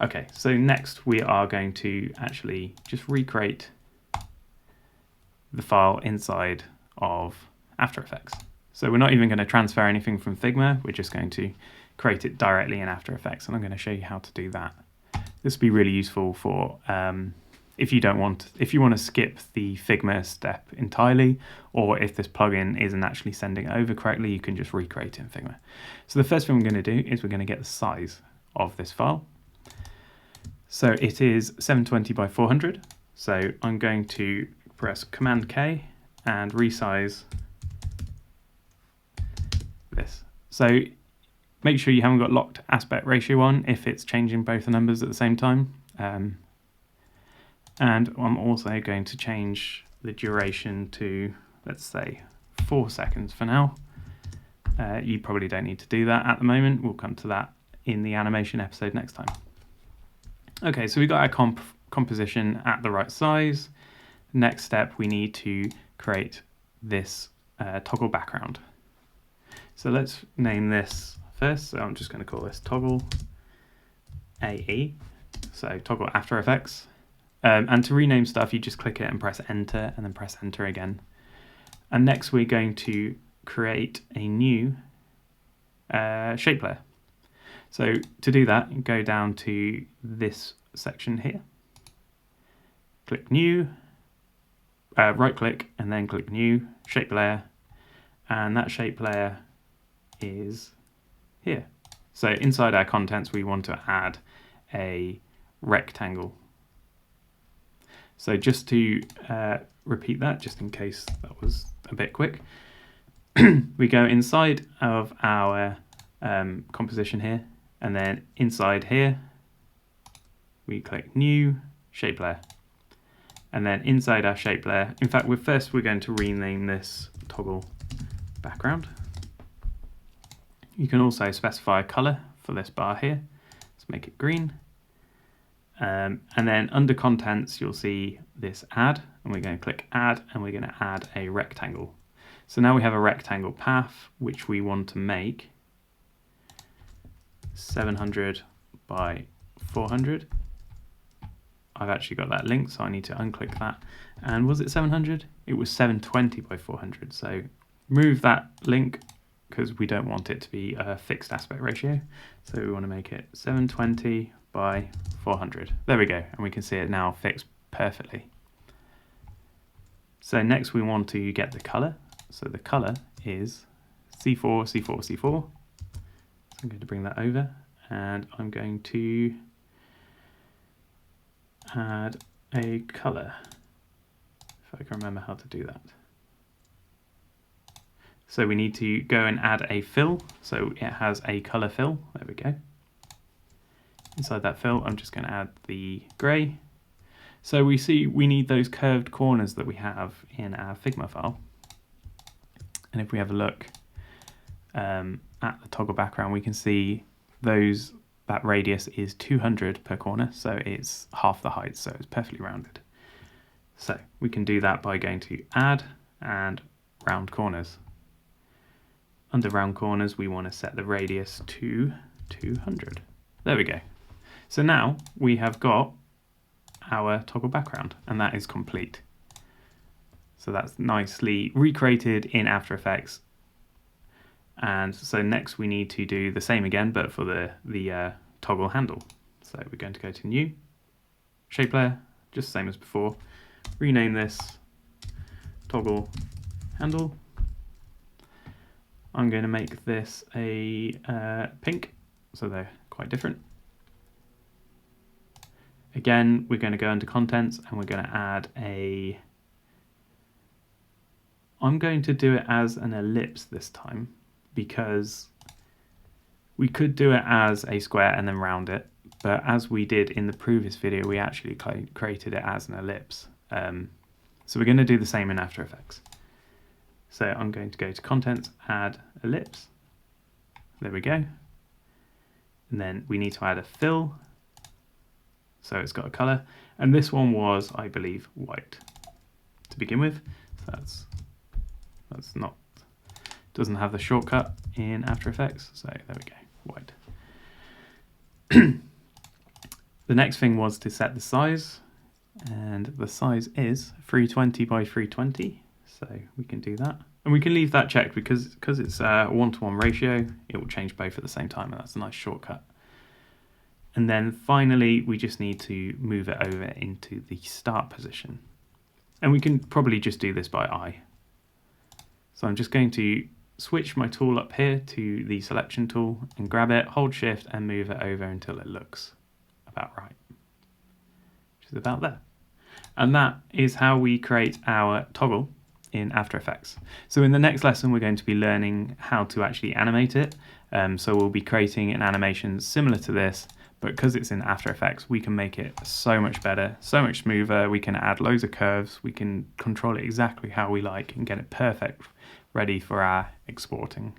Okay, so next we are going to actually just recreate the file inside of After Effects. So we're not even going to transfer anything from Figma, we're just going to create it directly in After Effects, and I'm going to show you how to do that. This will be really useful for if you want to skip the Figma step entirely, or if this plugin isn't actually sending it over correctly, you can just recreate it in Figma. So the first thing we're going to do is we're going to get the size of this file. So it is 720 by 400. So I'm going to press Command K and resize this. So make sure you haven't got locked aspect ratio on if it's changing both the numbers at the same time. And I'm also going to change the duration to, let's say, 4 seconds for now. You probably don't need to do that at the moment. We'll come to that in the animation episode next time. Okay, so we've got our composition at the right size. Next step, we need to create this toggle background. So let's name this first. So I'm just going to call this toggle AE, so toggle After Effects. And to rename stuff, you just click it and press enter, and then press enter again. And next we're going to create a new shape layer. So to do that, go down to this section here, click new, right click, and then click new shape layer, and that shape layer is here. So inside our contents, we want to add a rectangle. So just to repeat that, just in case that was a bit quick, we go inside of our composition here, and then inside here, we click new shape layer. And then inside our shape layer, in fact, we're going to rename this toggle background. You can also specify a color for this bar here. Let's make it green. And then under contents, you'll see this add, and we're going to click add, and we're going to add a rectangle. So now we have a rectangle path, which we want to make 700 by 400. I've actually got that link, so I need to unclick that. And was it 700? It was 720 by 400. So remove that link because we don't want it to be a fixed aspect ratio. So we want to make it 720 by 400. There we go, and we can see it now fixed perfectly. So next we want to get the color. So the color is C4, C4, C4. So I'm going to bring that over, and I'm going to add a color, if I can remember how to do that. So we need to go and add a fill, so it has a color fill. There we go. Inside that fill, I'm just going to add the grey. So we see we need those curved corners that we have in our Figma file. And if we have a look at the toggle background, we can see that radius is 200 per corner, so it's half the height, so it's perfectly rounded. So we can do that by going to add and round corners. Under round corners, we want to set the radius to 200. There we go. So now we have got our toggle background, and that is complete. So that's nicely recreated in After Effects. And so next we need to do the same again, but for the toggle handle. So we're going to go to new shape layer, just the same as before. Rename this toggle handle. I'm going to make this a pink, so they're quite different. Again, we're going to go into contents, and we're going to add I'm going to do it as an ellipse this time, because we could do it as a square and then round it, but as we did in the previous video, we actually created it as an ellipse. So we're going to do the same in After Effects. So I'm going to go to Contents, Add Ellipse. There we go. And then we need to add a fill. So it's got a color. And this one was, I believe, white to begin with. So that's not, doesn't have the shortcut in After Effects. So there we go, white. The next thing was to set the size, and the size is 320 by 320, so we can do that. And we can leave that checked because it's a 1-to-1 ratio, it will change both at the same time, and that's a nice shortcut. And then finally, we just need to move it over into the start position. And we can probably just do this by eye. So I'm just going to switch my tool up here to the selection tool and grab it, hold shift and move it over until it looks about right, which is about there. And that is how we create our toggle in After Effects. So in the next lesson, we're going to be learning how to actually animate it. So we'll be creating an animation similar to this, but because it's in After Effects, we can make it so much better, so much smoother. We can add loads of curves. We can control it exactly how we like and get it perfect, ready for our exporting.